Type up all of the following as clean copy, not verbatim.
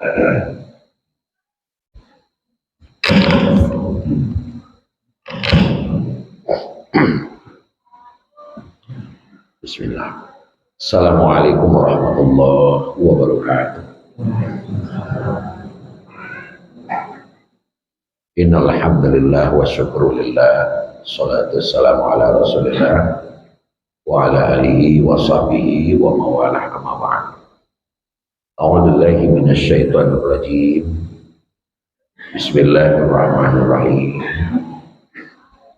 Bismillah. Assalamualaikum warahmatullahi wabarakatuh. Innal hamdalillah wa syukru lillah. Shalatu wassalamu ala Rasulillah wa ala alihi wa sahbihi wa mawalah amma ba'd. A'udzu billahi minasy syaithanir rajim. Bismillahirrahmanirrahim.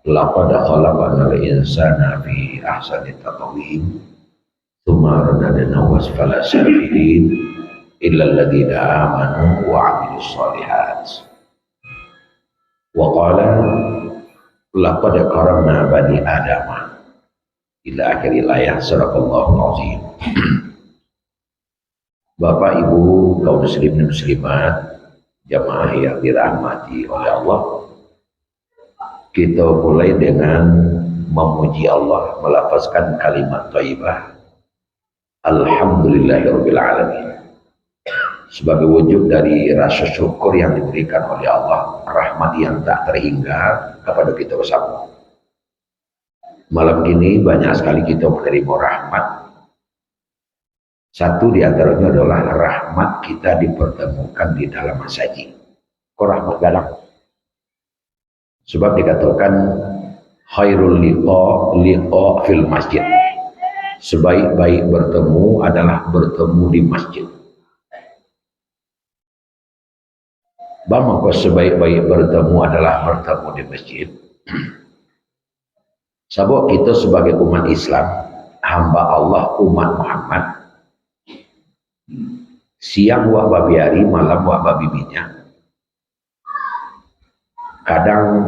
Laqad khalaqnal insana fi ahsani taqwim. Tsumma radadnahu asfala safilin illa alladziina aamanu wa 'amilus shalihat. Wa qala laqad karamna bani adama ila akhir ayat sadaqallahul azim. Bapak Ibu kaum muslimin muslimat, jamaah yang dirahmati oleh Allah, kita mulai dengan memuji Allah, melafazkan kalimat thayyibah alhamdulillahirabbil alamin sebagai wujud dari rasa syukur yang diberikan oleh Allah, rahmat yang tak terhingga kepada kita bersama. Malam ini banyak sekali kita menerima rahmat. Satu di antaranya adalah rahmat kita dipertemukan di dalam masjid. Kok rahmat galang? Sebab dikatakan khairul liqa fil masjid. Sebaik-baik bertemu adalah bertemu di masjid. Bagaimana sebaik-baik bertemu adalah bertemu di masjid? Sebab kita sebagai umat Islam, hamba Allah, umat Muhammad, siang wa babi hari, malam wa babi minyak. Kadang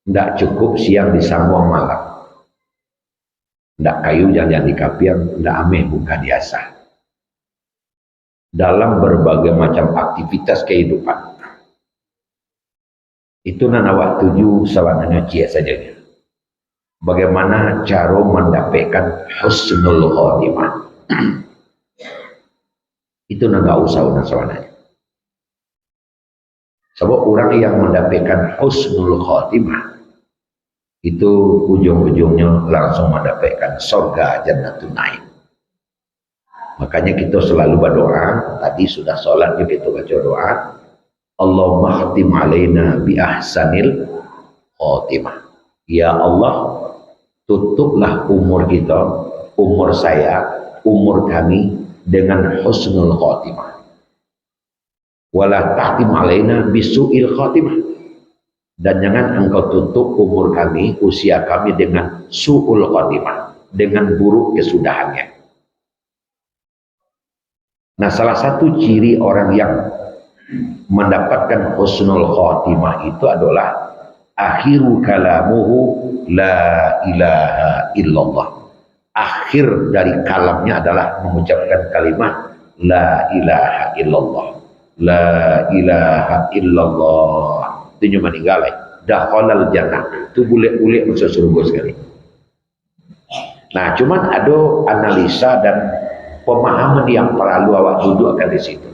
tidak cukup siang disambung malam. Tidak kayu jangan dikapian, tidak ameh buka diasah. Dalam berbagai macam aktivitas kehidupan. Itu nana tuju sawananya cia saja. Bagaimana cara mendapatkan husnul khotimah. Itu nana usaha sawananya. Sebab orang yang mendapatkan husnul khotimah itu ujung-ujungnya langsung mendapatkan surga jannatul naim. Makanya kita selalu berdoa. Tadi sudah sholat juga kita baca doa, Allahumma khtim alaina bi ahsanil khotimah. Ya Allah, tutuplah umur kita, umur saya, umur kami dengan husnul khotimah. Wala tahtim alaina bisu'il khotimah. Dan jangan engkau tutup umur kami, usia kami dengan su'ul khotimah, dengan buruk kesudahannya. Nah, salah satu ciri orang yang mendapatkan husnul khotimah itu adalah akhiru kalamuhu la ilaha illallah. Akhir dari kalamnya adalah mengucapkan kalimat la ilaha illallah. La ilaha illallah. Itu cuma meninggal. Dakhalal jannah. Itu boleh-boleh masuk surga sekali. Nah, cuman ada analisa dan pemahaman yang perlu awak dudukkan di situ.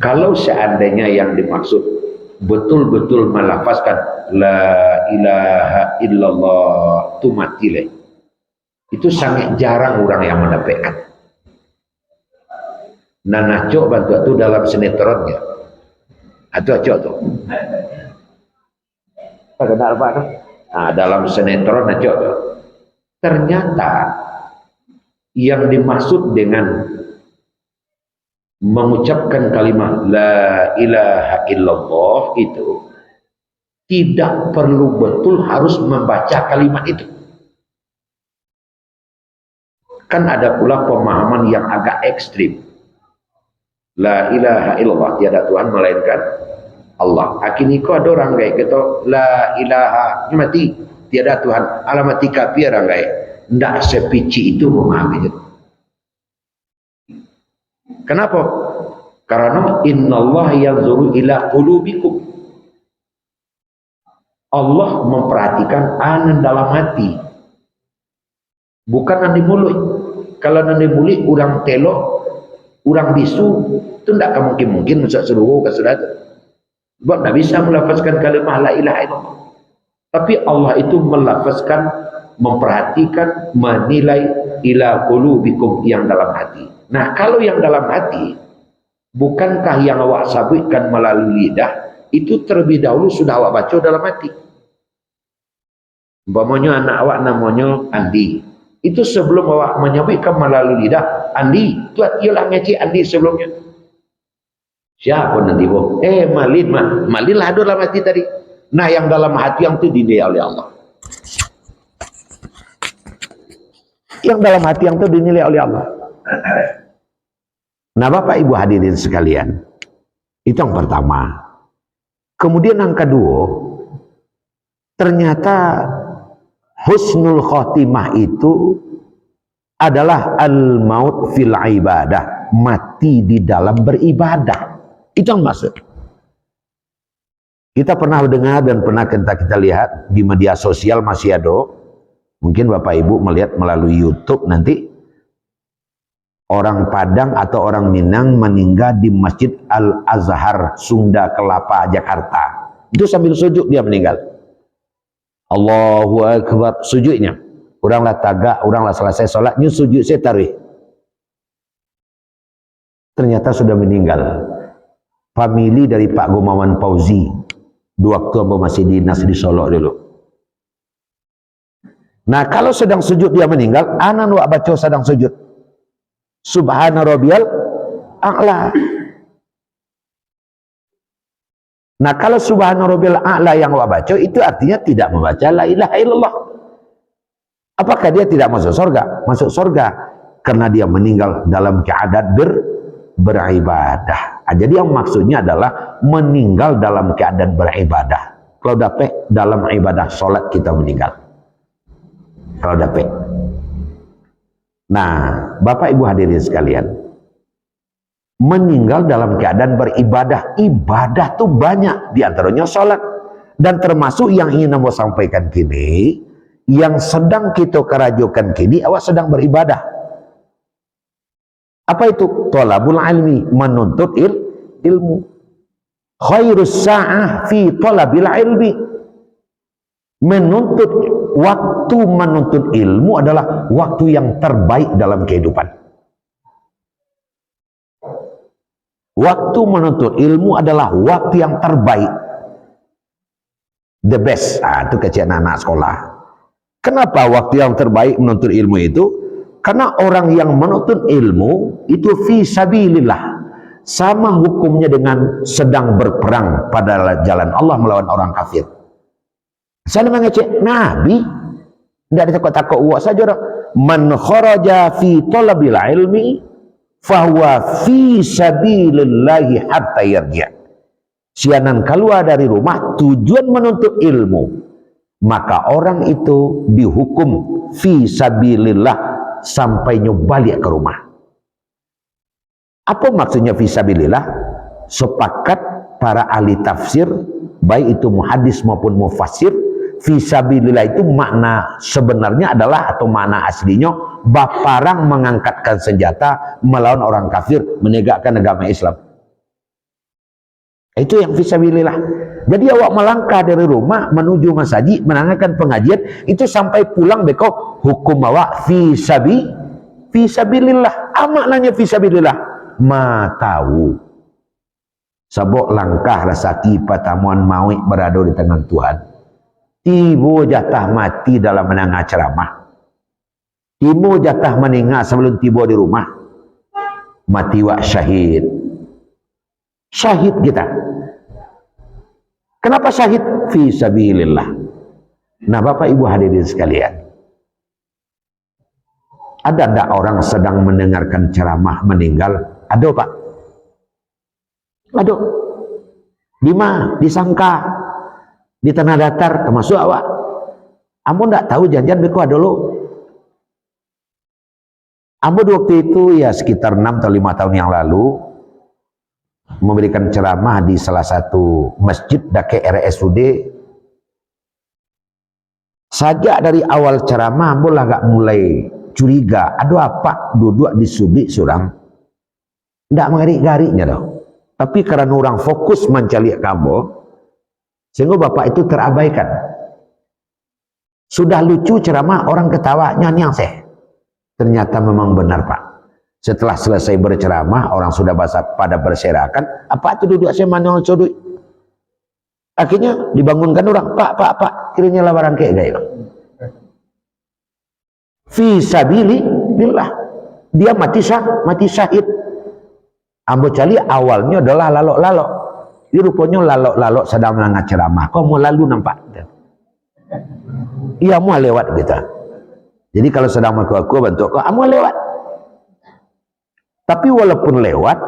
Kalau seandainya yang dimaksud betul-betul melafazkan la ilaha illallah itu mati leh. Itu sangat jarang orang yang mendapatkan. Nah, cok bantu itu dalam sinetronnya. Atau cok tuh. Kenal apa tuh? Nah, dalam sinetron cok tuh. Ternyata yang dimaksud dengan mengucapkan kalimat la ilaha illallah itu tidak perlu betul harus membaca kalimat itu. Kan ada pula pemahaman yang agak ekstrim. La ilaha illallah, tiada Tuhan melainkan Allah. Akhirnya ada orang kayak gitu, la ilaha mati, tiada Tuhan, alamati kafir orang kayak. Tidak sepici itu memahami itu. Kenapa? Karena innallaha yanzuru ila qulubikum. Allah memperhatikan anan dalam hati. Bukan nanti mulut. Kalau nanti mulut orang telok Orang bisu itu tidak mungkin masuk seluruh ke saudara. Sebab tidak bisa melafazkan kalimah la ilaha illallah. Tapi Allah itu melafazkan, memperhatikan, menilai ila qulubikum yang dalam hati. Nah, kalau yang dalam hati, bukankah yang awak sabutkan melalui lidah itu terlebih dahulu sudah awak baca dalam hati? Umpamanya anak awak namanya Andi, itu sebelum awak menyebutkan melalui lidah Andi, itu ialah ngecek Andi sebelumnya. Siapa nanti boh? Malin lah dalam hati tadi. Nah, yang dalam hati yang itu dinilai oleh Allah. Yang dalam hati yang itu dinilai oleh Allah. Nah, Bapak Ibu hadirin sekalian, itu yang pertama. Kemudian yang kedua, ternyata husnul khotimah itu adalah al-maut fil ibadah, mati di dalam beribadah. Itu yang maksud. Kita pernah dengar dan pernah kita lihat di media sosial masih ada. Mungkin Bapak Ibu melihat melalui YouTube nanti, orang Padang atau orang Minang meninggal di Masjid Al-Azhar, Sunda Kelapa, Jakarta. Itu sambil sujud dia meninggal. Allahu Akbar, sujudnya. Oranglah tagak, oranglah selesai sholatnya, sujud saya taruh. Ternyata sudah meninggal. Famili dari Pak Gumawan Fauzi, waktu masih dinas di Solo dulu. Nah, kalau sedang sujud dia meninggal, anak wak baca sedang sujud. Subhana rabbiyal a'la. Nah, kalau subhana rabbiyal a'la yang wak baca, itu artinya tidak membaca la ilaha illallah. Apakah dia tidak masuk surga? Masuk surga karena dia meninggal dalam keadaan beribadah. Jadi yang maksudnya adalah meninggal dalam keadaan beribadah. Kalau dapat dalam ibadah sholat kita meninggal. Kalau dapat. Nah, Bapak Ibu hadirin sekalian, meninggal dalam keadaan beribadah. Ibadah tuh banyak, diantaranya sholat. Dan termasuk yang ingin saya sampaikan kini, yang sedang kita kerajukan kini, awak sedang beribadah. Apa itu? Thalabul ilmi, menuntut ilmu. Khairus sa'ah fi thalabil ilmi. Waktu menuntut ilmu adalah waktu yang terbaik dalam kehidupan. Waktu menuntut ilmu adalah waktu yang terbaik. The best. Itu kecil anak sekolah. Kenapa waktu yang terbaik menuntut ilmu itu? Karena orang yang menuntut ilmu itu fi sabilillah, sama hukumnya dengan sedang berperang pada jalan Allah melawan orang kafir. Saya mengecek Nabi, tidak ditakut-takut uak saja. Man kharaja fi talabil ilmi fahuwa fi sabilillahi hatta yarji'. Sianan keluar dari rumah tujuan menuntut ilmu, maka orang itu dihukum fi sabilillah sampai balik ke rumah. Apa maksudnya fisabilillah? Sepakat para ahli tafsir, baik itu muhaddis maupun mufassir, fisabilillah itu makna sebenarnya adalah, atau makna aslinya, baparang mengangkatkan senjata melawan orang kafir, menegakkan agama Islam. Itu yang fisabilillah. Jadi awak melangkah dari rumah menuju masjid menanyakan pengajian, itu sampai pulang beko hukum awak fisabilillah. Maknanya fisabilillah. Ma tahu. Sabok langkah rasaki patamuan mawik berada di tangan Tuhan. Tibo jatah mati dalam menengah ceramah. Tibo jatah meninggal sebelum tiba di rumah. Mati wak syahid. Syahid kita. Kenapa syahid? Fi sabilillah. Nah, Bapak Ibu hadirin sekalian, ada tidak orang sedang mendengarkan ceramah meninggal? Ada, Pak? Ada. Di mana? Disangka. Di tanah datar, termasuk awak. Ambo tidak tahu janjian beku ada lo. Ambo waktu itu ya sekitar 6 atau 5 tahun yang lalu memberikan ceramah di salah satu masjid dake RSUD. Sajak dari awal ceramah ambo lah gak mulai curiga, ada apa duduk di subik surang. Ndak mengarik-gariknya dah. Tapi karena orang fokus mencari kamu, sehingga bapak itu terabaikan. Sudah lucu ceramah, orang ketawa, nyanyi seh. Ternyata memang benar pak. Setelah selesai berceramah, orang sudah pada berserakan, apa itu duduk saya mana sudut. Akhirnya dibangunkan orang, pak, kiranya lawaran kayak gaya. Fi sabilillah. Dia mati syahid. Ambo cali awalnya adalah lalok-lalok. Ini rupanya lalok-lalok sedang melanggar ceramah. Kau mau lalu nampak? Iya mau lewat gitu. Jadi kalau sedang aku bentuk, kau mau lewat. Tapi walaupun lewat,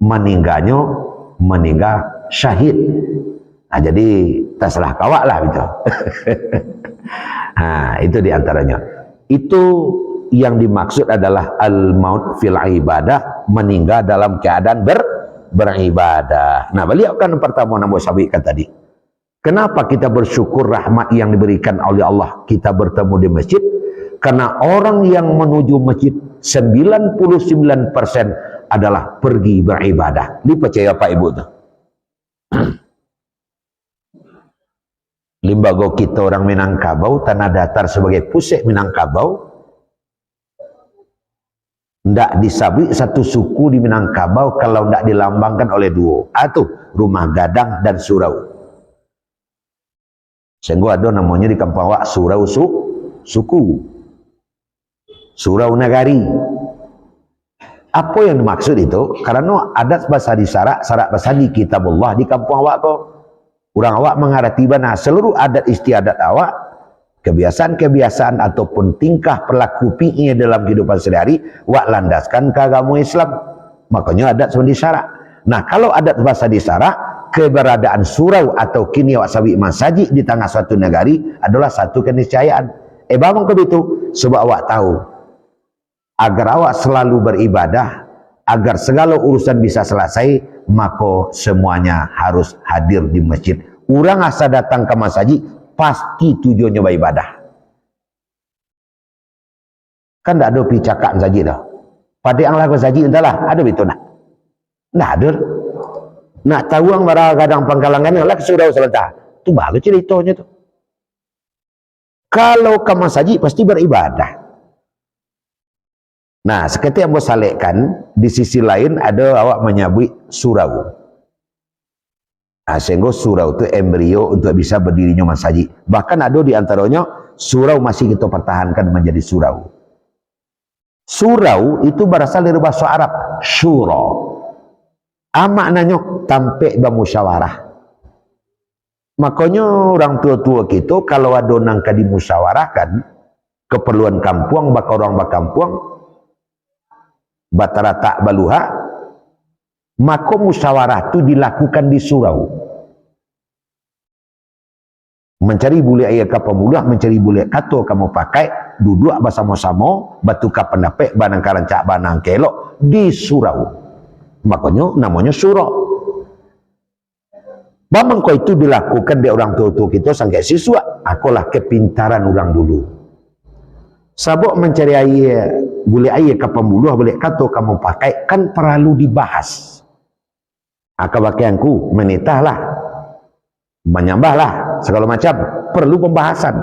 meninggal syahid. Nah, jadi terserah kawak lah gitu. Nah, itu diantaranya. Itu yang dimaksud adalah al-maut fil ibadah, meninggal dalam keadaan beribadah. Nah, beliau kan pertama nambah sabikan tadi. Kenapa kita bersyukur rahmat yang diberikan oleh Allah kita bertemu di masjid? Karena orang yang menuju masjid 99% adalah pergi beribadah. Dipercaya Pak Ibu tuh. Limbago kita orang Minangkabau, tanah datar sebagai pusat Minangkabau, ndak disabui satu suku di Minangkabau kalau ndak dilambangkan oleh dua, atau Rumah Gadang dan Surau. Sehingga ada namanya di Kampung Awak Surau suku, Surau Nagari. Apa yang dimaksud itu? Karena adat bahasa di syarak bahasa di kitabullah di Kampung Awak kok. Orang awak menghadapi bana seluruh adat istiadat awak, kebiasaan-kebiasaan ataupun tingkah perilaku pi'i dalam kehidupan sehari-hari, wak landaskan ke agama Islam. Makanya adat seperti syarak. Nah, kalau adat bahasa di syarak, keberadaan surau atau kini wak sawi masajid di tengah suatu negari adalah satu keniscayaan. Bang begitu, sebab awak tahu agar awak selalu beribadah, agar segala urusan bisa selesai, maka semuanya harus hadir di masjid. Orang asa datang ke masjid pasti tujuannya beribadah. Kan tak ada picakan saja dah. Pada yang lagu saja entahlah, ada betul nak? Nak ada. Nak tahu yang marah kadang pangkalangan lah surau sebentar. Tu baru ceritanya tu. Kalau ke masjid pasti beribadah. Nah, seketika yang salehkan, di sisi lain ada awak menyabui surau. Nah, sehingga surau itu embrio untuk bisa berdirinya masjid. Bahkan ada di antaranya surau masih kita pertahankan menjadi surau. Surau itu berasal dari bahasa Arab, syura. Maknanya tampek bermusyawarah. Makanya orang tua-tua kita kalau ada nangka dimusyawarahkan keperluan kampung, baka orang bakampung batara tak baluha, maka musyawarah itu dilakukan di surau. Mencari bule ayat kapal mudah, mencari bule kato kamu pakai, duduk bersama-sama, batukar pendapat, banang karancak, banang kelok di surau. Makanya namanya surau. Bamangko itu dilakukan di orang tua-tua kita sampai siswa. Akulah kepintaran orang dulu. Sabuk mencari ayat, boleh ayat kapal buluh, boleh kata kamu pakai, kan perlu dibahas. Akabakianku menitahlah, menyambahlah, segala macam, perlu pembahasan.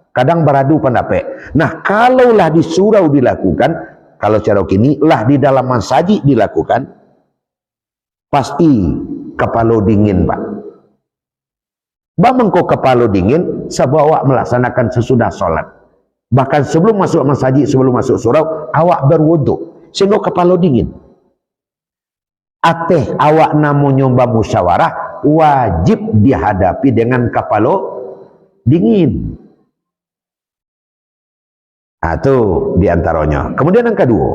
Kadang beradu pendapat. Nah, kalaulah di surau dilakukan, kalau cara kini, lah di dalam masjid dilakukan, pasti kepala dingin, Pak. Bamangko kepala dingin, sebab awak melaksanakan sesudah sholat. Bahkan sebelum masuk masjid, sebelum masuk surau, awak berwuduk sehingga kepala dingin. Ateh awak namanya musyawarah wajib dihadapi dengan kepala dingin. Itu diantaranya. Kemudian yang kedua,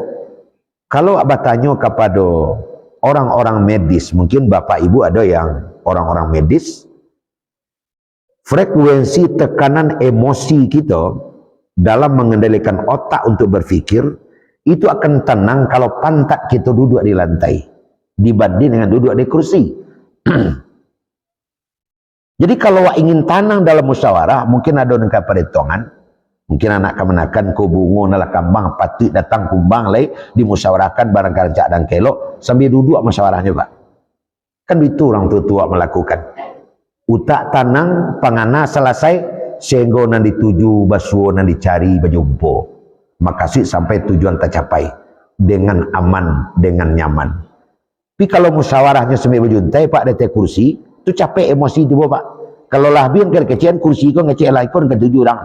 kalau abah tanya kepada orang-orang medis, mungkin bapak ibu ada yang orang-orang medis, frekuensi tekanan emosi kita dalam mengendalikan otak untuk berpikir itu akan tenang kalau pantat kita duduk di lantai dibanding dengan duduk di kursi. Jadi kalau ingin tenang dalam musyawarah, mungkin ada dengan perhitungan Mungkin anak kemenakan ko bungo nala kambang patut datang kumbang lai dimusyawarahkan barang kancak dan kelok sambil duduk musyawarahnya Pak. Kan itu orang tua melakukan. Utak tanang pangana selesai sehingga nan dituju basuh nan dicari berjumpa. Makasih sampai tujuan tercapai dengan aman, dengan nyaman. Tapi kalau musyawarahnya sambil berjuntai Pak detek kursi, itu capek emosi itu Pak. Kalau lahbin kecian kursi kau ngecek lah ikon ke 7 orang.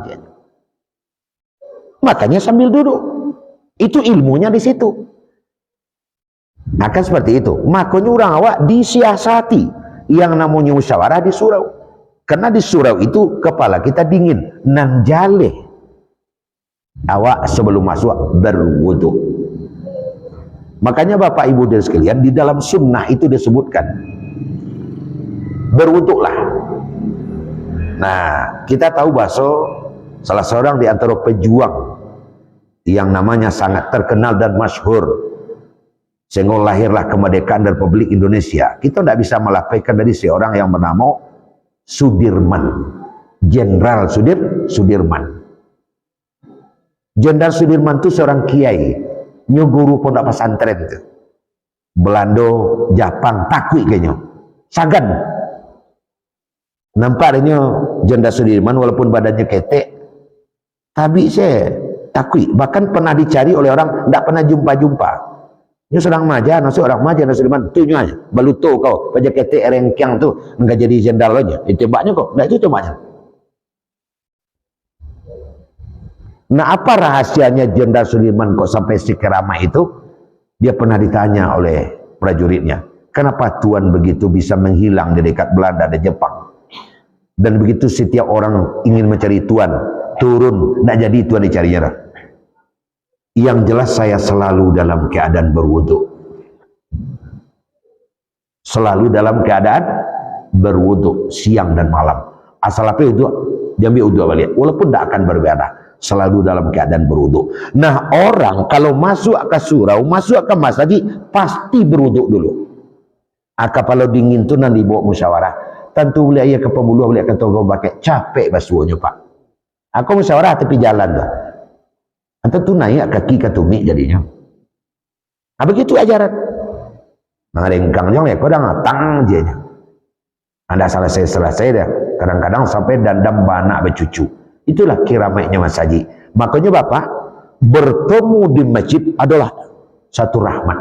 Makanya sambil duduk. Itu ilmunya di situ. Akan seperti itu. Makanya orang awak disiasati yang namanya musyawarah di surau. Karena di surau itu kepala kita dingin. Nan jale. Awak sebelum masuk berwudu. Makanya Bapak Ibu dan sekalian di dalam sunnah itu disebutkan berwuduklah. Nah, kita tahu bahasa salah seorang di antara pejuang yang namanya sangat terkenal dan masyhur sehingga lahirlah kemerdekaan Republik Indonesia. Kita tidak bisa melapaikan dari seorang yang bernama Sudirman, Jenderal Sudirman. Jenderal Sudirman itu seorang kiai, nyuguru pondok pesantren itu. Belanda, Jepang, takui kayaknya. Sagan. Nampaknya Jenderal Sudirman walaupun badannya ketek, tapi saya takui, bahkan pernah dicari oleh orang, tidak pernah jumpa-jumpa. Ini seorang maja, orang maja, Sudirman, tunjuk aja, baluto kau, baca ketek rengkiang tu, enggak jadi jenderal aja, ditembaknya kok, nah itu tembaknya. Nah apa rahasianya Jenderal Sudirman kok sampai sekeramah itu? Dia pernah ditanya oleh prajuritnya, kenapa Tuan begitu bisa menghilang di dekat Belanda dan Jepang? Dan begitu setiap orang ingin mencari Tuan, turun, tidak jadi Tuan dicarinya. Yang jelas saya selalu dalam keadaan berwudu. Selalu dalam keadaan berwudu, siang dan malam. Asal apa itu, diambil wudu balik. Walaupun tidak akan berbeda. Selalu dalam keadaan berwudu. Nah orang kalau masuk ke surau, masuk ke masjid, pasti berwudu dulu. Kalau dingin tu nanti bawa musyawarah. Tentu boleh ayah ke pembuluh, boleh kata kau pakai capek basuhnya Pak. Aku musyawarah tepi jalan tu. Atau tu naik kaki ke tumit jadinya. Nah, begitu ajaran. Nah rengkangnya ya kadang tang je. Anda selesai dah. Kadang-kadang sampai dandam banak bercucu. Itulah kiramatnya Mas Haji. Makanya Bapak bertemu di masjid adalah satu rahmat.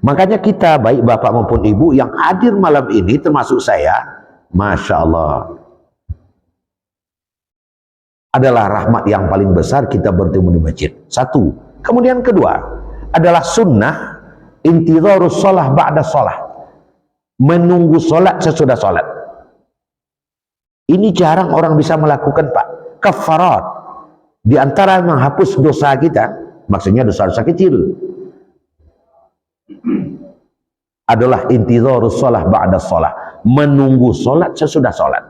Makanya kita baik Bapak maupun Ibu yang hadir malam ini termasuk saya, Masya Allah, adalah rahmat yang paling besar kita bertemu di masjid. Satu. Kemudian kedua adalah sunnah intidharus shalah ba'da shalah. Menunggu sholat sesudah sholat. Ini jarang orang bisa melakukan Pak. Kafarat. Di antara menghapus dosa kita, maksudnya dosa-dosa kecil, adalah intidharus shalah ba'da shalah. Menunggu sholat sesudah sholat.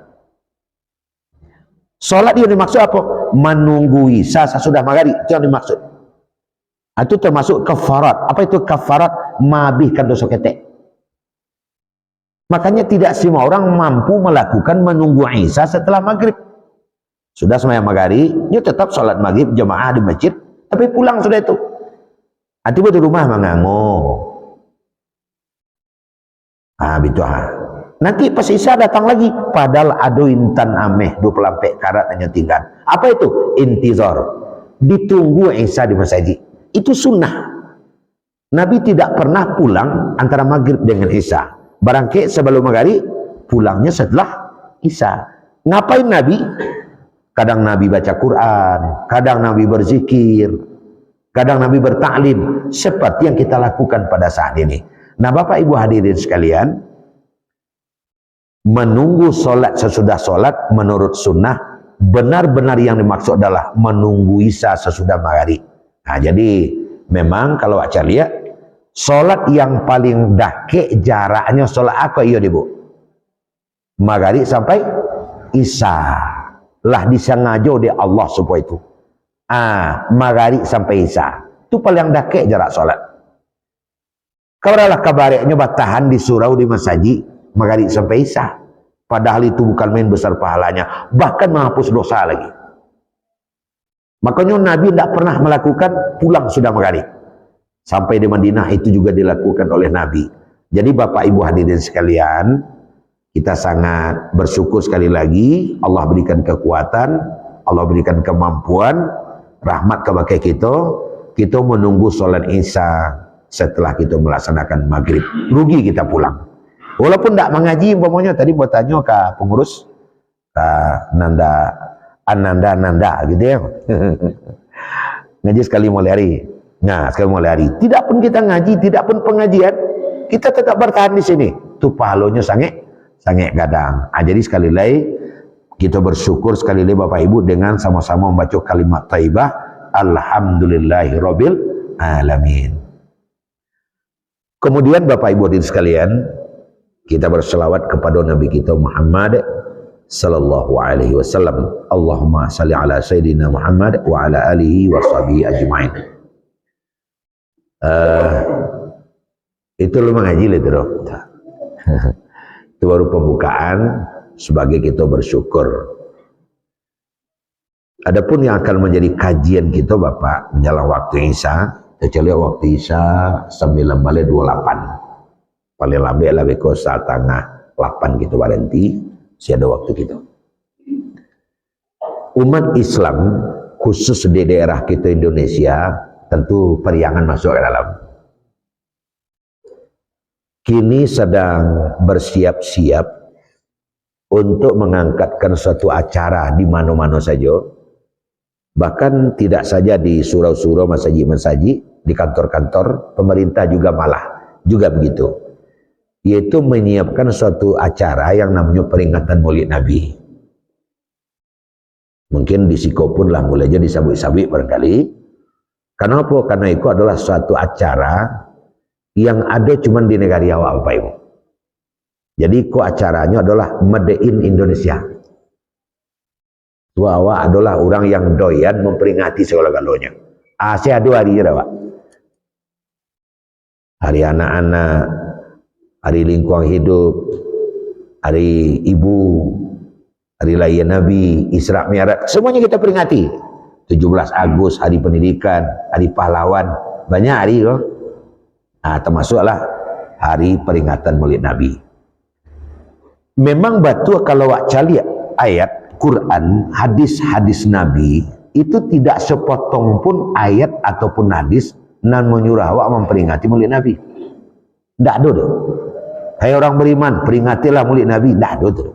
Sholat yang dimaksud apa? Menunggu isya sesudah maghrib. Itu yang dimaksud. Itu termasuk kafarat. Apa itu kafarat? Mabihkan dosa ketek. Makanya tidak semua orang mampu melakukan menunggu isya setelah maghrib. Sudah sembahyang maghrib, dia tetap sholat maghrib jemaah di masjid, tapi pulang sudah itu. Tiba di rumah mengango. Begitu. Nanti pas isya datang lagi, padahal ada intan ameh 24 karat hanya tinggal. Apa itu? Intizar. Ditunggu isya di masjid. Itu sunnah. Nabi tidak pernah pulang antara maghrib dengan isya. Barangkali sebelum maghrib, pulangnya setelah isya. Ngapain Nabi? Kadang Nabi baca Quran, kadang Nabi berzikir, kadang Nabi bertaklim, seperti yang kita lakukan pada saat ini. Nah Bapak Ibu hadirin sekalian, menunggu sholat sesudah sholat menurut sunnah, benar-benar yang dimaksud adalah menunggu isya sesudah maghrib. Nah jadi memang kalau Aca lihat, sholat yang paling dakik jaraknya sholat apa iya Bu? Maghrib sampai isya. Lah disengaja di Allah supaya itu. Maghrib sampai isya. Itu paling dakik jarak sholat. Kalau adalah kabarnya batahan di surau di masjid maghrib sampai isya. Padahal itu bukan main besar pahalanya. Bahkan menghapus dosa lagi. Makanya Nabi tidak pernah melakukan pulang sudah maghrib. Sampai di Madinah itu juga dilakukan oleh Nabi. Jadi Bapak Ibu hadirin sekalian, kita sangat bersyukur sekali lagi Allah berikan kekuatan, Allah berikan kemampuan, rahmat kepada kita menunggu sholat Isya setelah kita melaksanakan maghrib. Rugi kita pulang. Walaupun tidak mengaji, umpamanya tadi mau tanya ke pengurus, ke Ananda gitu ya. Ngaji sekali mau lari. Nah, sekali mau lari. Tidak pun kita ngaji, tidak pun pengajian, kita tetap bertahan di sini. Itu pahalanya sangat gadang. Jadi sekali lagi kita bersyukur sekali lagi Bapak Ibu dengan sama-sama membaca kalimat thayyibah alhamdulillahirabbil alamin. Kemudian Bapak Ibu hadirin sekalian, kita berselawat kepada Nabi kita Muhammad sallallahu alaihi wasallam. Allahumma salli ala sayyidina Muhammad wa ala alihi wa sahbihi ajma'in. Itu lu mengaji itu dong. Itu baru pembukaan sebagai kita bersyukur. Adapun yang akan menjadi kajian kita Bapak menjelang waktu Isya, kecuali waktu Isya 9:28. Paling lambat lah beko 7:30 gitu berhenti, masih ada waktu gitu. Umat Islam khusus di daerah kita Indonesia tentu periangan masuk ke dalam. Kini sedang bersiap-siap untuk mengangkatkan suatu acara di mana-mana saja, bahkan tidak saja di surau-surau, masjid-masjid, di kantor-kantor pemerintah juga malah juga begitu, yaitu menyiapkan suatu acara yang namanya peringatan Maulid Nabi. Mungkin di Siko pun lah mulai jadi sabik-sabik barangkali. Kenapa? Karena itu adalah suatu acara yang ada cuma di negara awak Bapak Ibu. Jadi kok acaranya adalah Made in Indonesia. Tua awak adalah orang yang doyan memperingati segala-galanya. Saya ada hari ya Pak. Hari anak-anak, hari lingkungan hidup, hari ibu, hari lahir Nabi, Isra Mi'raj, semuanya kita peringati. 17 Agustus, hari pendidikan, hari pahlawan, banyak hari loh. Nah, termasuklah hari peringatan Maulid Nabi. Memang betul kalau wak cali ayat Quran, hadis-hadis Nabi itu tidak sepotong pun ayat ataupun hadis nan menyuruh awak memperingati Maulid Nabi. Tidak ada tuh. Hai orang beriman, peringatilah Maulid Nabi. Tidak ada tuh.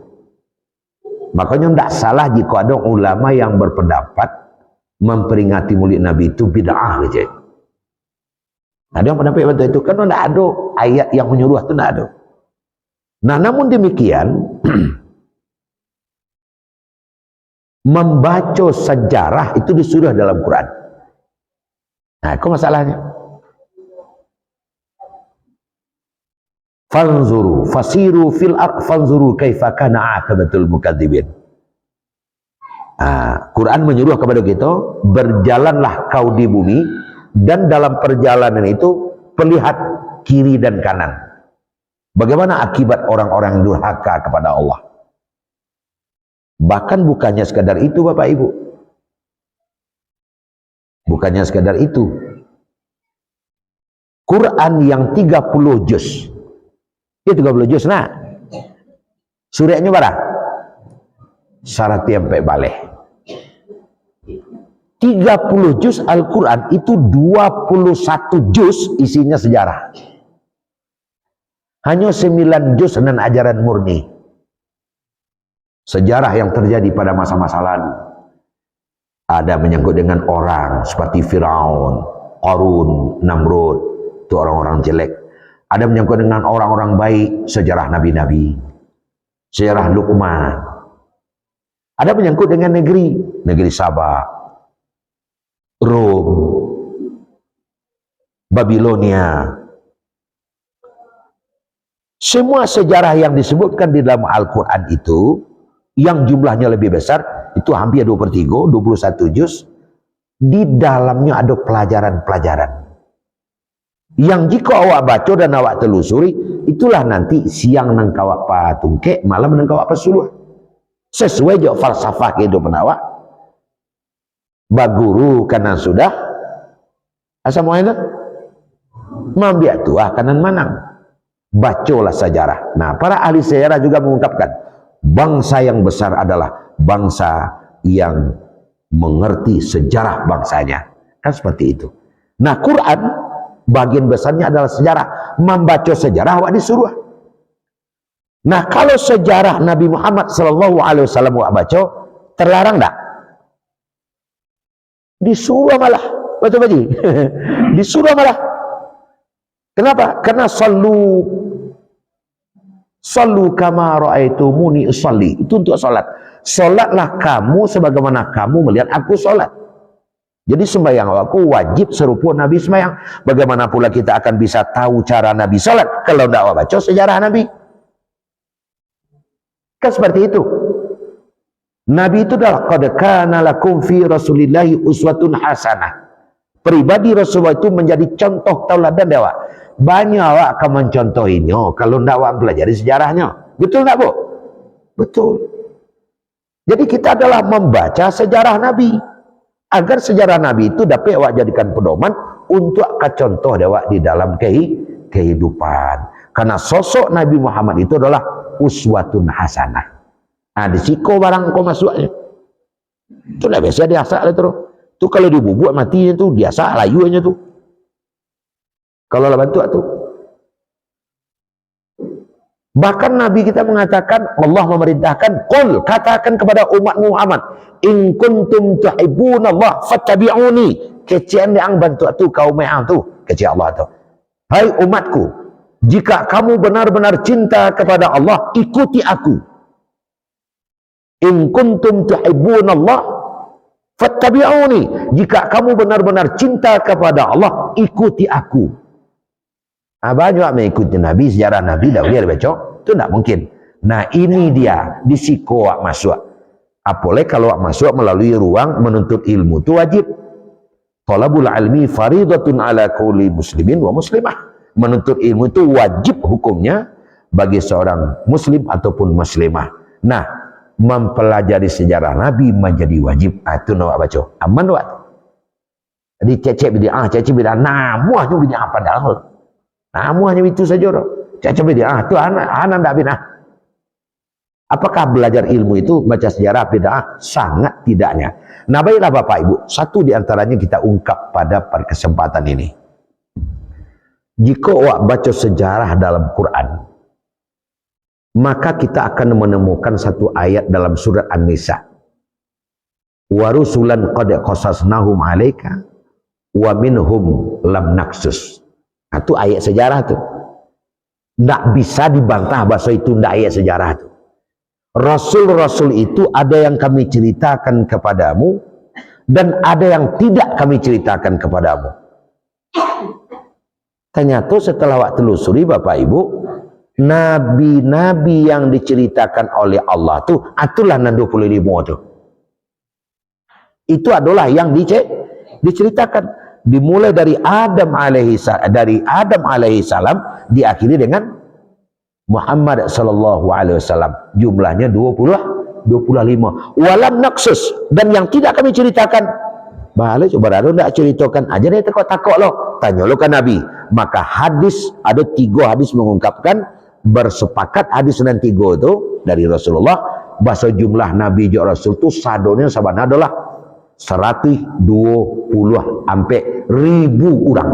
Makanya tidak salah jika ada ulama yang berpendapat memperingati Maulid Nabi itu bid'ah gitu. Ada yang pendapat betul itu kan tidak ada ayat yang menyuruh itu tidak ada. Nah, namun demikian membaca sejarah itu disuruh dalam Quran. Nah, itu masalahnya. Fanzuru fasiru fil ard fanzuru kaifa kana aqibatul mukadzibin. Quran menyuruh kepada kita, berjalanlah kau di bumi dan dalam perjalanan itu perlihat kiri dan kanan. Bagaimana akibat orang-orang yang durhaka kepada Allah. Bahkan bukannya sekadar itu Bapak Ibu. Bukannya sekadar itu. Quran yang 30 juz. Ya 30 juz nah. Suratnya berapa? Syarat sampai balik. 30 juz Al-Quran itu 21 juz isinya sejarah. Hanya 9 juz dan ajaran murni. Sejarah yang terjadi pada masa-masa lalu. Ada menyangkut dengan orang seperti Firaun, Qarun, Namrud, itu orang-orang jelek. Ada menyangkut dengan orang-orang baik, sejarah nabi-nabi. Sejarah Luqman. Ada menyangkut dengan negeri Sabah, Rom, Babilonia. Semua sejarah yang disebutkan di dalam Al-Quran itu, yang jumlahnya lebih besar, itu hampir 2/3, 21 juz. Di dalamnya ada pelajaran-pelajaran. Yang jika awak baca dan awak telusuri, itulah nanti siang nang kawak patungke, malam nang kawak pasuluh. Sesuai jo falsafah kehidupan awak. baguru karena sudah asa moena mambiak tua kanan manang. Bacolah sejarah. Nah, para ahli sejarah juga mengungkapkan bangsa yang besar adalah bangsa yang mengerti sejarah bangsanya. Kan seperti itu. Nah, Quran bagian besarnya adalah sejarah. Membaca sejarah awak disuruh. Nah, kalau sejarah Nabi Muhammad SAW awak baca, terlarang tak? Disuruh malah. Betul Pak Ji? Disuruh malah. Kenapa? Karena sallu kama ra'aitumuni usalli. Itu untuk salat. Salatlah kamu sebagaimana kamu melihat aku salat. Jadi sembahyang aku wajib serupa Nabi sembahyang. Bagaimana pula kita akan bisa tahu cara Nabi salat kalau tidak baca sejarah Nabi? Kan seperti itu. Nabi itu adalah qad kana lakum fi Rasulillahi uswatun hasanah. Pribadi Rasulullah itu menjadi contoh tauladan dewa. Banyak awak akan mencontohinya kalau tidak awak pelajari sejarahnya. Betul tak Bu? Betul. Jadi kita adalah membaca sejarah Nabi agar sejarah Nabi itu dapat awak jadikan pedoman untuk contoh dewa di dalam kehidupan. Karena sosok Nabi Muhammad itu adalah uswatun hasanah. Nah, di siko barang kau masuknya. Itu dah biasa diasak lah terus. Tu kalau dibubuk matinya tu biasa layunya tu. Kalau lah bantu tu. Bahkan Nabi kita mengatakan, Allah memerintahkan, qul, katakan kepada umat Muhammad, in kuntum tuhibbunallah fattabi'uni. Kecian yang bantu tu kaum yang tu, kecian Allah tu. Hai umatku, jika kamu benar-benar cinta kepada Allah, ikuti aku. In kuntum tuhibbunallah fattabi'uni. Jika kamu benar-benar cinta kepada Allah, ikuti aku. Banyak mengikuti Nabi, sejarah Nabi dah boleh baca. Itu tak mungkin. Nah, ini dia disiko awak masuk. Apalagi kalau awak masuk melalui ruang menuntut ilmu itu wajib. Talabul ilmi faridatun ala kulli muslimin wa muslimah. Menuntut ilmu itu wajib hukumnya bagi seorang muslim ataupun muslimah. Nah, mempelajari sejarah Nabi menjadi wajib. Itu nak baca. Aman tak? Jadi cecek bid'ah, namuahnya bid'ah padahal. Namuahnya itu saja. Cecek bid'ah, itu anak tak bid'ah. Apakah belajar ilmu itu baca sejarah bid'ah? Sangat tidaknya. Nah, baiklah Bapak Ibu, satu di antaranya kita ungkap pada kesempatan ini. Jika awak baca sejarah dalam Quran, maka kita akan menemukan satu ayat dalam surat An-Nisa. Wa rusulan qad qasasnahum 'alaika wa minhum lam naksus. Itu ayat sejarah tu. Tak bisa dibantah bahasa itu tidak ayat sejarah tu. Rasul-rasul itu ada yang kami ceritakan kepadamu dan ada yang tidak kami ceritakan kepadamu. Ternyata setelah waktu telusuri Bapak Ibu, nabi-nabi yang diceritakan oleh Allah tu itulah 25 tu. Itu adalah yang diceritakan. Dimulai dari Adam alaihi salam diakhiri dengan Muhammad sallallahu alaihi wasallam. Jumlahnya 25. Walam naksus, dan yang tidak kami ceritakan. Balik coba ada tidak ceritakan aja dia takut loh. Tanya lo kan Nabi. Maka hadis ada 3 hadis mengungkapkan bersepakat hadis dan 3 itu dari Rasulullah bahasa jumlah Nabi dan Rasul itu sadonya sabana adalah 120 sampai 1000 orang.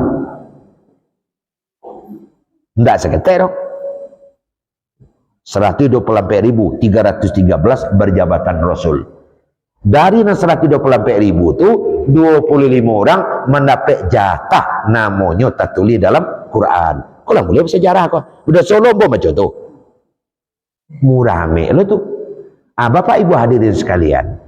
Tidak seketek dong. 120 sampai 1000, 313 berjabatan Rasul. Dari 120 sampai 1000 itu 25 orang mendapat jatah namanya tertulis dalam Quran. Kalau boleh sejarah kok. Udah solo macam tu. Murah lo tu. Bapak Ibu hadirin sekalian.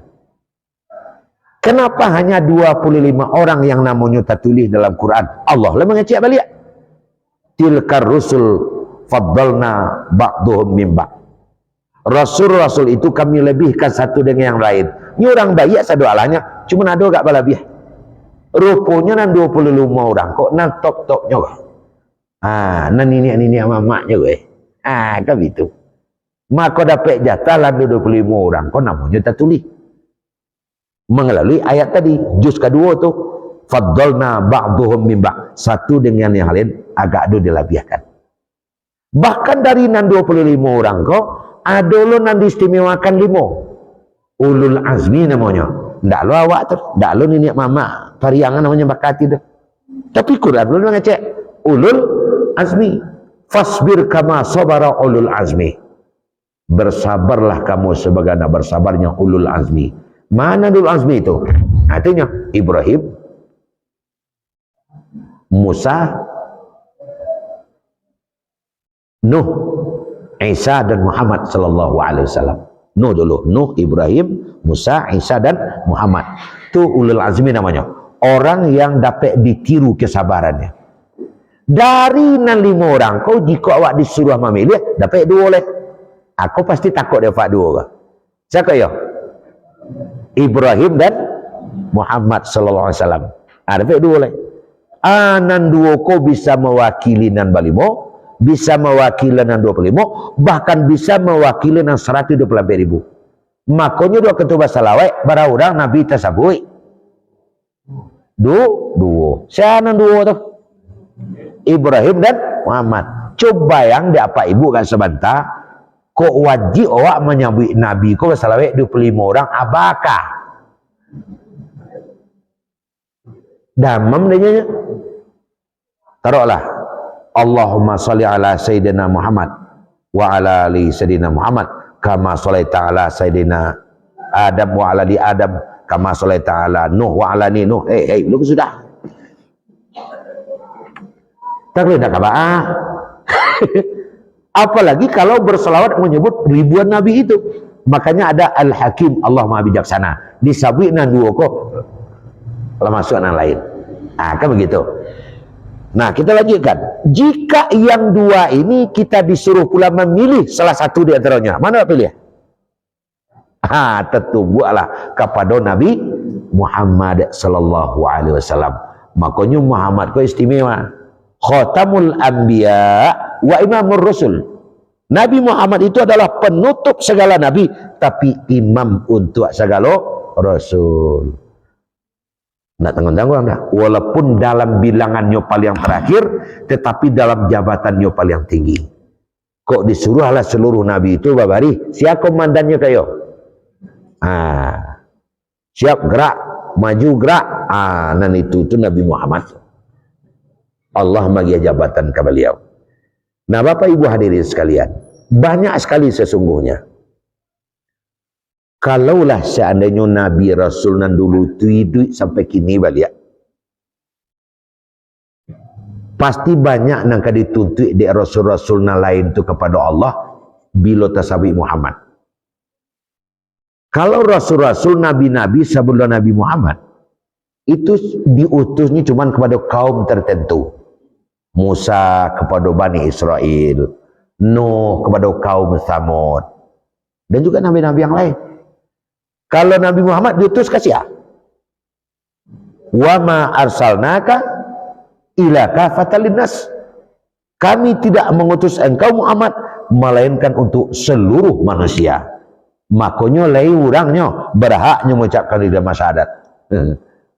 Kenapa hanya 25 orang yang namanya tertulis dalam Quran? Allah lah mengecek balik. Tilkar rusul faddalna ba'duhum min ba'd. Rasul-rasul itu kami lebihkan satu dengan yang lain. Ini orang baik sadoalanya, cuma ada gak balabih. Rupanya nan 25 orang kok nan tok-toknya. Nan ini mamaknya gue. Kan gitu. Maka dapat jatah lah 25 orang kok namanya tertulis. melalui ayat tadi. Juz kedua tu faddalna ba'dhum min ba'd, satu dengan yang lain agak ada dilebihkan. Bahkan dari 25 orang kau ada lo nan diistimewakan 5 ulul azmi namanya. Ndak lo awak tu, ndak lo nenek mama pariangan namanya bakati tu. Tapi Quran lo ngecek ulul azmi. Fasbir kama sabara ulul azmi. Bersabarlah kamu sebagaimana bersabarnya ulul azmi. Mana ulul azmi itu? Artinya Ibrahim, Musa, Nuh, Isa dan Muhammad sallallahu alaihi wasallam. Nuh dulu, Nuh, Ibrahim, Musa, Isa dan Muhammad. Itu ulul azmi namanya. Orang yang dapat ditiru kesabarannya. Dari 65 orang, kau jika awak disuruh memilih, dapat 2 oleh. Aku pasti takut dapat 2 ke? Siapa ya? Ibrahim dan Muhammad sallallahu alaihi wasallam. Dapat 2 oleh. Nan 2 kau bisa mewakili nan balimo, bisa mewakili nan 25, bahkan bisa mewakili nan 124.000. Makanya 2 ketua salawat bara orang Nabi tasabui. 2. Siapa nan 2 tu? Ibrahim dan Muhammad. Coba yang dia apa ibu kan sebentar. Kok wajib awak menyambut Nabi kau salawat 25 orang abakah? Damam dia. Taruhlah Allahumma salli ala Sayyidina Muhammad wa ala ali Sayyidina Muhammad kama shallaita ala Sayyidina Adam wa ala ali Adam kama shallaita ala Nuh wa ala ni Nuh. Belum sudah. Tak boleh nak apa? Apalagi kalau berselawat menyebut ribuan Nabi itu. Makanya ada Al-Hakim, Allah Maha Bijaksana. Disabui nan 2 kok. Kalau masuk nan lain. Kan begitu. Nah, kita lanjutkan. Jika yang 2 ini kita disuruh pula memilih salah satu di antaranya, mana pilih? Tentu buatlah kepada Nabi Muhammad sallallahu alaihi wasallam. Makanya Muhammad kau istimewa. Khatamul Anbiya wa Imamur Rasul. Nabi Muhammad itu adalah penutup segala nabi, tapi imam untuk segala rasul. Nggak tanggung-tanggung dah. Walaupun dalam bilangannya paling terakhir, tetapi dalam jabatannya paling tinggi. Kok disuruhlah seluruh nabi itu babari, siapa komandannya kayo? Siap gerak, maju gerak. Dan itu Nabi Muhammad. Allah bagi jabatan ke beliau. Nah, Bapak Ibu hadirin sekalian, banyak sekali sesungguhnya. Kalaulah seandainya Nabi Rasul nan dulu itu hidup sampai kini balik, pasti banyak nang dituntut di Rasul-Rasul nan lain tu kepada Allah bila tasabi Muhammad. Kalau Rasul-Rasul Nabi-Nabi sebelum Nabi Muhammad itu diutusnya cuma kepada kaum tertentu. Musa kepada Bani Israel, Nuh kepada kaum Tsamud, dan juga nabi-nabi yang lain. Kalau Nabi Muhammad diutus ke siapa? Wa ma arsalnaka ila kafatan linnas. Kami tidak mengutus engkau Muhammad melainkan untuk seluruh manusia. Makanya lai orangnya berhaknya mengucapkan lidah syahadat.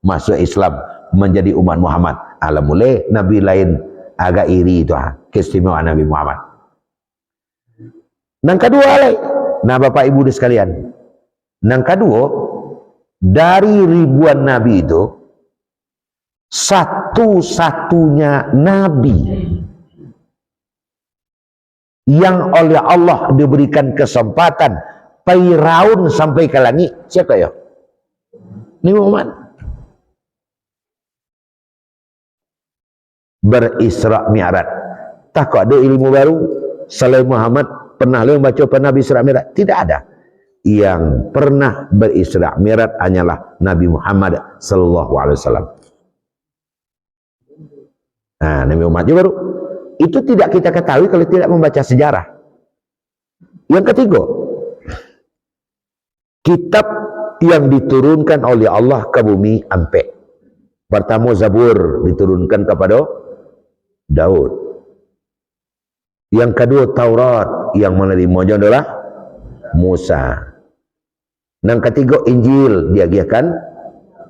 Masuk Islam menjadi umat Muhammad. Alhamdulillah nabi lain agak iri itu keistimewaan Nabi Muhammad. Yang kedua lagi, nah Bapak Ibu sekalian, yang kedua dari ribuan nabi itu satu-satunya nabi yang oleh Allah diberikan kesempatan Firaun sampai ke langit, siapa ya? Nabi Muhammad. Berisra Mi'raj. Tak ada ilmu baru selain Muhammad pernah lu baca pernah Isra Mi'raj? Tidak ada. Yang pernah berisra Mi'raj hanyalah Nabi Muhammad sallallahu alaihi wasallam. Nah, Nabi Muhammad juga baru. Itu tidak kita ketahui kalau tidak membaca sejarah. Yang ketiga, kitab yang diturunkan oleh Allah ke bumi Ampek. Pertama Zabur diturunkan kepada Daud. Yang kedua Taurat yang menerimanya adalah Musa. Yang ketiga Injil diagiakan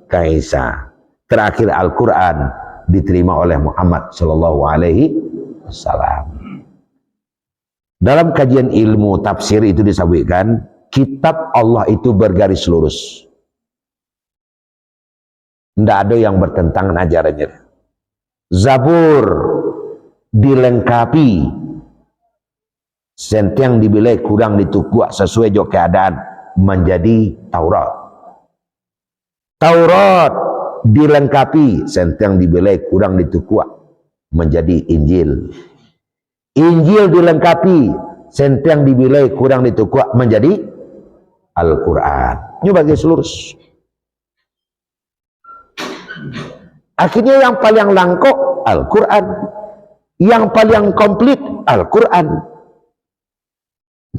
Kaisa. Terakhir Al-Quran diterima oleh Muhammad Sallallahu Alaihi Wasallam. Dalam kajian ilmu tafsir itu disebutkan kitab Allah itu bergaris lurus. Tidak ada yang bertentangan ajarannya. Zabur dilengkapi, sentiang dibilai kurang ditukuk sesuai jo keadaan menjadi Taurat. Taurat dilengkapi, sentiang dibilai kurang ditukuk menjadi Injil. Injil dilengkapi, sentiang dibilai kurang ditukuk menjadi Al-Quran. Ini bagi lurus. Akhirnya yang paling langkok Al-Quran, yang paling komplit Al-Quran.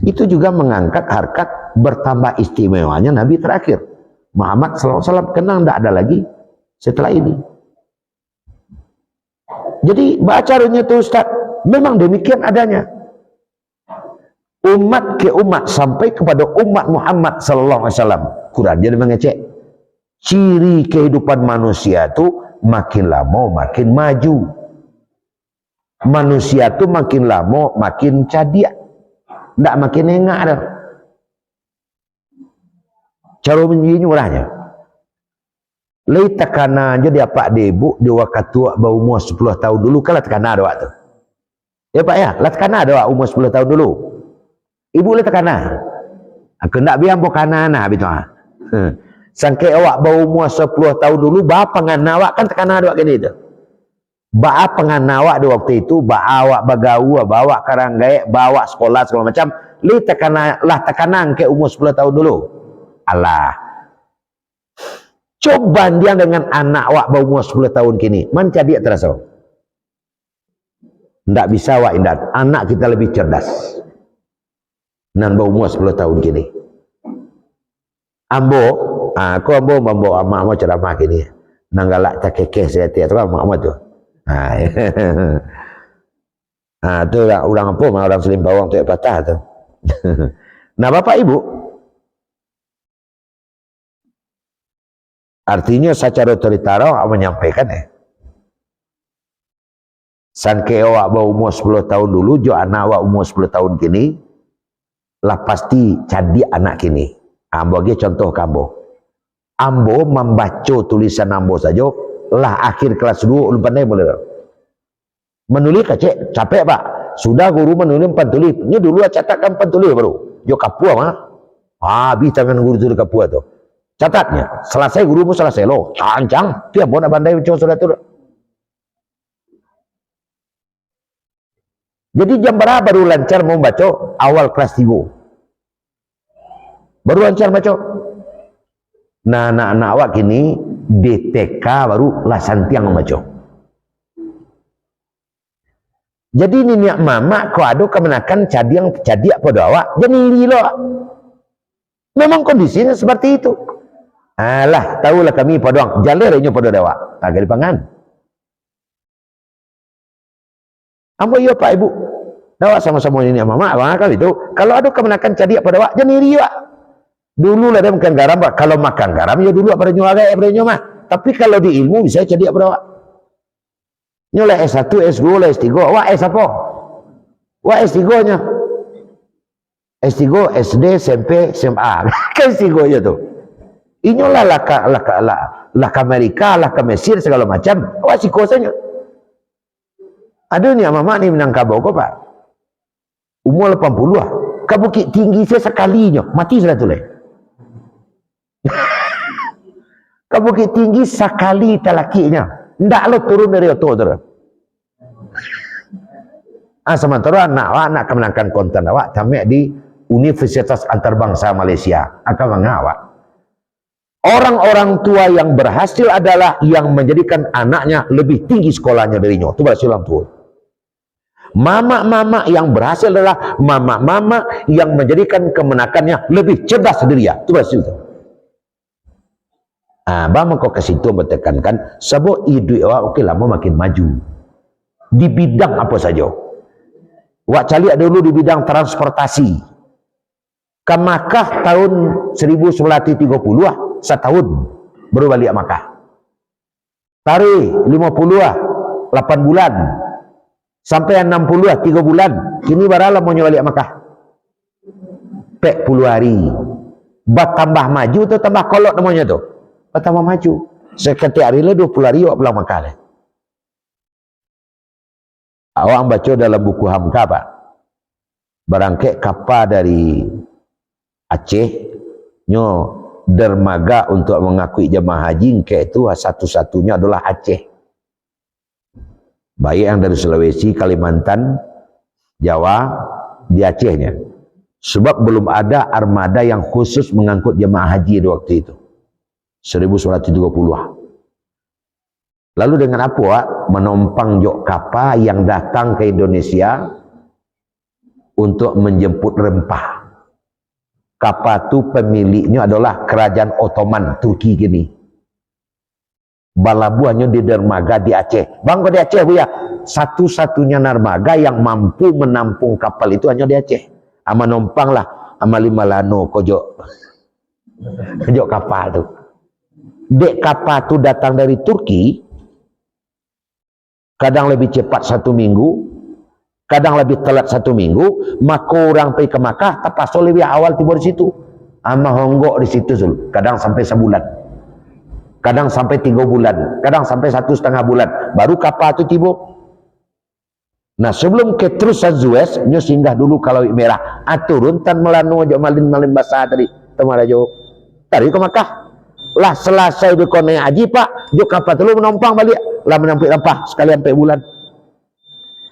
Itu juga mengangkat harkat bertambah istimewanya Nabi terakhir Muhammad SAW. Kenang tidak ada lagi setelah ini. Jadi bacaranya itu Ustaz, memang demikian adanya. Umat ke umat sampai kepada umat Muhammad SAW. Quran jadi mengecek ciri kehidupan manusia itu makin lama makin maju. Manusia itu makin lama makin cadia, tidak makin engak dah. Cara menjadi murahnya. Lai tekana aja dia pak debu dia wakat tua bau umur 10 tahun dulu kan lah tekana ada waktu. Ya pak ya, lah tekana ada umur 10 tahun dulu. Ibu lah tekana. Aku ndak biar bokana nah gitu ah. Sangke awak bau umur 10 tahun dulu ba pengan awak kan tekana ada gini itu. Ba pengan awak di waktu itu ba awak bagaul, bawa karanggae, bawa sekolah segala macam. Li tekana lah tekanan ke umur 10 tahun dulu. Allah. Coba dia dengan anak awak bau umur 10 tahun kini, manca dia terasa. Ndak bisa awak indat. Anak kita lebih cerdas. Nan bau umur 10 tahun kini. Ambo, aku ambo amak mau ceramah kini. Nanggalak tak kekeh saya tiap amak mau tu. Tu orang apa? Orang Selim Bawang tu patah tu. Nah bapak ibu, artinya secara otoriter awak menyampaikan sangke awak bau umur 10 tahun dulu, jo anak awak umur 10 tahun kini, lah pasti jadi anak kini. Ambo lagi contoh kambo. Ambo membaca tulisan ambo saja, lah akhir kelas 2 ulun pandai boleh. Menulis kacek, capek pak. Sudah guru menulis pentulis. Ini dulu catatkan pentulis baru. Jo kapua mah. Habis tangan guru tu kapua tu. Catatnya. Selesai guru mu selesai lo. Cancang. Tiap bona pandai baca sudah tu. Jadi jam berapa baru lancar mau baca? Awal kelas 3. Baru lancar baca. Nah anak-anak awak kini DTK baru lah santiang membaca. Jadi ini niat mama kau ada kemenakan cadiak pada awak. Jadi lilo. Memang kondisinya seperti itu. Alah, tahulah kami padang jalernya pada awak. Agak dipangan. Ambo iya pak ibu. Awak sama-sama ini mama abang kali itu. Kalau ada kemenakan cadiak pada awak, jadi lilo. Dulu lah dia makan garam, pak. Kalau makan garam ya dulu pada nyuaga pada nyoma. Tapi kalau di ilmu bisa cadiak pada awak. Nyolah S1, S2, S3. Wah S apa? Wah S3-nya. S3, SD, SMP, SMA. Kan S3 nya tuh. Inyolah lah ke Amerika, lah ke Mesir segala macam. Wah si kosanya. Aduh nih mama nih Minangkabau kok pak. Umur 80 lah. Ke Bukit Tinggi saya sekalinya. Mati sudah tuh leh. Ke Bukit Tinggi sekali talakinya. Ndak lo turun dari oto tu. Sementara anak kemenangkan konten awak tamek di Universitas Antarbangsa Malaysia akan mengawak. Orang-orang tua yang berhasil adalah yang menjadikan anaknya lebih tinggi sekolahnya darinya. Itu berhasil orang tua. Mama-mama yang berhasil adalah mama-mama yang menjadikan kemenakannya lebih cerdas dari dia. Itu berhasil. Bama kau ke situ bertekankan sebab hidup awak okey lama makin maju di bidang apa saja. Wak calik dulu di bidang transportasi. Ke Makkah tahun 1930 setahun baru balik Makkah. Tarik 50 lah, 8 bulan. Sampai 60 lah, 3 bulan. Kini baralah mau balik Makkah. 40 hari. Bertambah maju tu tambah kolot namanya tu. Bertambah maju. Setiap hari lah 20 hari awak pulang Makkah lah. Awak baca dalam buku Hamka Pak. Berangkat kapal dari Aceh nyo dermaga untuk mengakui jemaah haji ke itu satu-satunya adalah Aceh. Baik yang dari Sulawesi, Kalimantan, Jawa, di Acehnya. Sebab belum ada armada yang khusus mengangkut jemaah haji di waktu itu. 1930. Lalu dengan apa Wak? Menumpang jok kapal yang datang ke Indonesia untuk menjemput rempah. Kapal itu pemiliknya adalah kerajaan Ottoman Turki gini. Balabuannya di dermaga di Aceh. Bang di Aceh Bu ya. Satu-satunya dermaga yang mampu menampung kapal itu hanya di Aceh. Ama numpang lah, ama 5 lano kojok kapal tu. Dek kapal tu datang dari Turki, kadang lebih cepat 1 minggu, kadang lebih telat 1 minggu, maka orang pergi ke Makkah, terpaksa lebih awal tiba di situ. Ama honggok di situ dulu, kadang sampai sebulan, kadang sampai 3 bulan, kadang sampai 1,5 bulan, baru kapal tu tiba. Nah sebelum ke terus Suez, nyo singgah dulu kalau merah. Turun tan melanu aja malin basah tadi, temarajo. Tadi ke Makkah. Lah selesai di kone haji Pak, jo kapal telu menumpang balik, lah menampik rempah sekalian 4 bulan.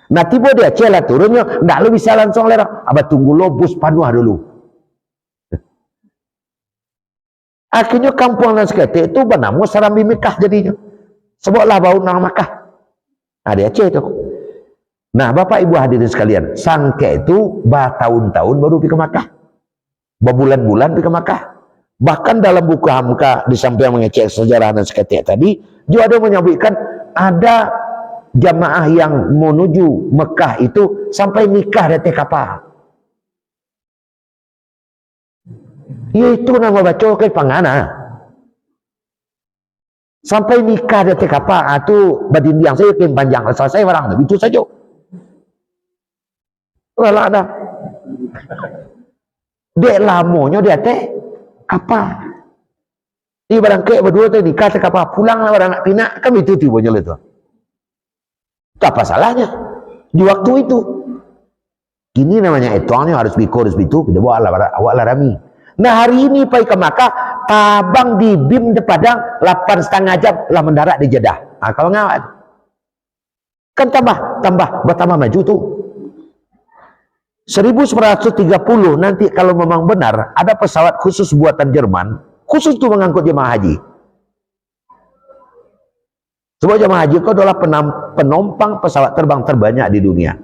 Nah tiba dia celah turunnya, ndak lu bisa langsung lerang. Abah tunggu lo bus panuah dulu. Akhirnya kampung dan seketik itu bernama Serambi Mekah jadinya. Sebablah bau nang Makkah. Nah dia Aceh itu. Nah Bapak Ibu hadirin sekalian, sangke itu bertahun-tahun baru pergi ke Makkah. Berbulan-bulan pergi ke Makkah. Bahkan dalam buku Hamka di samping mengecek sejarah dan seketik tadi, juga ada menyebutkan ada jamaah yang menuju Mekah itu sampai nikah di kapal. Itu nama baca ke pangana. Sampai nikah di kapal itu badindiang saya yakin panjang selesai barang itu saja. Walah ada. Dek lamonya dia teh kapal. Di barang kek berdua tu nikah di kapal, pulang lah barang nak pinak, kan itu tibanya lah tu. Apa salahnya di waktu itu? Kini namanya etongnya harus biko harus bitu, kita bawa awak lah rami. Nah hari ini pergi ke Makkah, tabang di BIM di Padang 8,5 jam lah mendarat di Jeddah. Kalau ngawat kan bertambah maju tu. 1930 nanti kalau memang benar ada pesawat khusus buatan Jerman khusus tu mengangkut jemaah haji. Sebab jemaah haji itu adalah penumpang pesawat terbang terbanyak di dunia.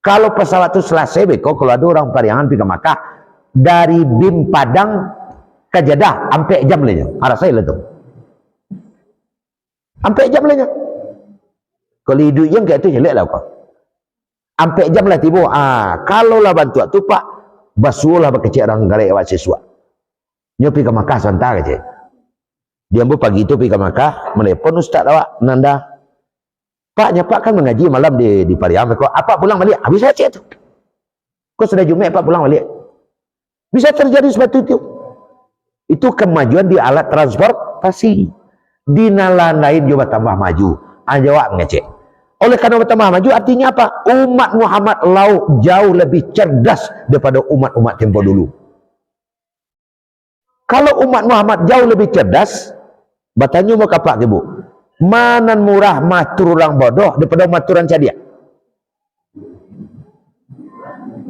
Kalau pesawat itu selesai beko, kalau ada orang pariangan pergi ke Makkah dari BIM Padang ke Jeddah sampai jam lenya. Arah saya lah tu. Sampai jam lenya. Kalau hidup yang kayak itu jelek lah kau. Sampai jam lah tiba. Kalau lah bantu tu Pak, basuh lah berkecik orang garek awak siswa. Nyo pergi ke Makkah sebentar aja. Dia ambil pagi itu pergi ke Makkah, melepon ustaz awak, Nanda. Pak, nyapak kan mengaji malam di Pariam. Apa pulang balik? Habis saya cek tu. Kau sudah Jumat, Pak pulang balik. Bisa terjadi seperti itu. Itu kemajuan di alat transportasi. Di nalan lain juga tambah maju. Jawab ngecek. Oleh karena bertambah maju artinya apa? Umat Muhammad jauh lebih cerdas daripada umat-umat tempo dulu. Kalau umat Muhammad jauh lebih cerdas, bertanya mau kapak ibu, mana murah matur orang bodoh daripada maturan cadia?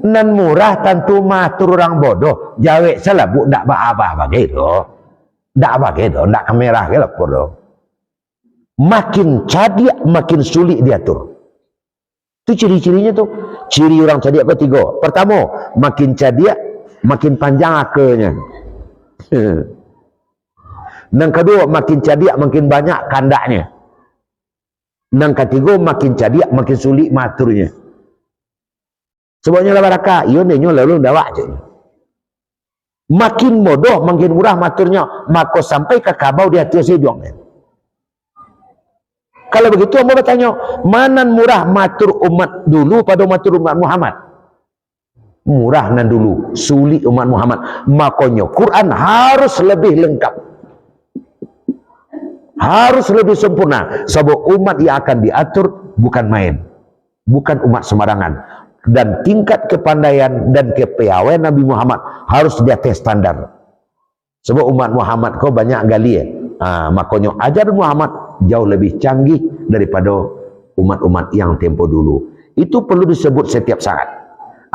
Nan murah tentu matur orang bodoh. Jawab salah bu, ndak apa-apa begitu. Ndak begitu, ndak kamera ke lapor. Makin cadia makin sulit diatur. Itu ciri-cirinya tuh. Ciri orang cadia apa 3? Pertama, makin cadia makin panjang akelnya. Yang kedua, makin cadia makin banyak kandaknya. Yang ketiga, makin cadia makin sulit maturnya. Sebabnya lah barakah, iya nyo lalu ndawak je. Makin bodoh, makin murah maturnya, maka sampai ke kabau dia tua sedong. Kalau begitu mau bertanya, mana murah matur umat dulu pada matur umat Muhammad? Murah nan dulu, sulit umat Muhammad. Makanya Quran harus lebih lengkap, harus lebih sempurna. Sebab umat yang akan diatur bukan main, bukan umat sembarangan. Dan tingkat kepandaian dan kepiawaian Nabi Muhammad harus di atas standar. Sebab umat Muhammad kau banyak gali ya. Makanya ajaran Muhammad jauh lebih canggih daripada umat-umat yang tempo dulu. Itu perlu disebut setiap saat.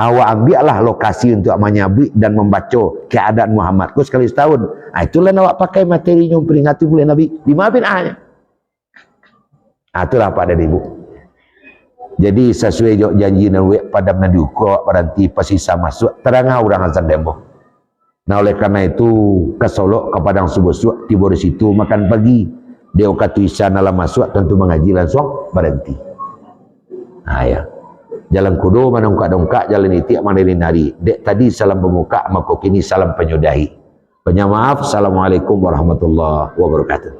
Awak ambillah lokasi untuk menyabik dan membaca keadaan Muhammad. Kau sekali setahun. Itulah awak pakai materinya peringati bulan Nabi. Dimaafin hanya. Itulah Pak dan Ibu. Jadi sesuai janji Nabi pada menduka berhenti pasisa masuk terang orang azan demo. Nah oleh karena itu ke Solo ke Padang Subuh tiba di situ makan pagi dia kata isan dalam masuk tentu mengaji langsung berhenti. Nah ya jalan kudo mana dongkak jalan itik mana nari dek tadi salam pemuka maka kini salam penyudahi. Penyamaaf. Assalamualaikum warahmatullahi wabarakatuh.